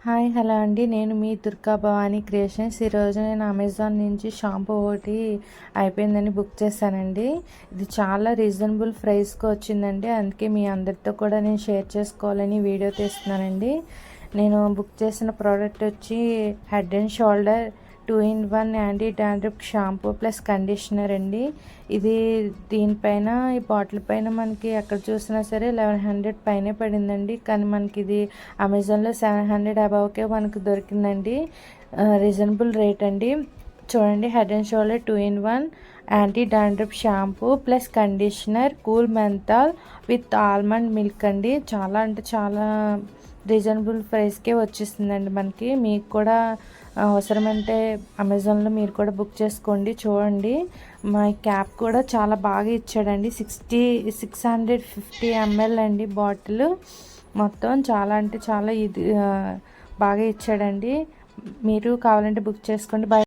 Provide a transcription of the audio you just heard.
Hi hello అండి, నేను మీ Durga Bhavani creations. ఈరోజు నేను అమెజాన్ నుంచి షాంపూ ఒకటి అయిపోయిందని బుక్ చేశానండి. ఇది చాలా రీజనబుల్ ప్రైస్కి వచ్చిందండి. అందుకే మీ అందరితో కూడా నేను షేర్ చేసుకోవాలని వీడియో తీస్తున్నానండి. నేను బుక్ చేసిన ప్రోడక్ట్ వచ్చి head and shoulder 2-in-1 anti dandruff shampoo plus conditioner అండి. ఇది దీనిపైన ఈ బాటిల్ పైన మనకి ఎక్కడ చూసినా సరే 1100 పైనే పడిందండి. కానీ మనకి ఇది అమెజాన్లో 700 అబవ్కే మనకు దొరికిందండి. రీజనబుల్ రేట్ అండి. చూడండి, head and shoulder 2-in-1 anti dandruff shampoo plus conditioner cool menthol with almond milk అండి. చాలా అంటే చాలా రీజనబుల్ ప్రైస్కే వచ్చేస్తుందండి మనకి. మీకు కూడా అవసరమంటే అమెజాన్లో మీరు కూడా బుక్ చేసుకోండి. చూడండి, మా క్యాప్ కూడా చాలా బాగా ఇచ్చాడండి. 650 ml అండి బాటిల్. మొత్తం చాలా అంటే చాలా ఇది బాగా ఇచ్చాడండి. మీరు కావాలంటే బుక్ చేసుకోండి.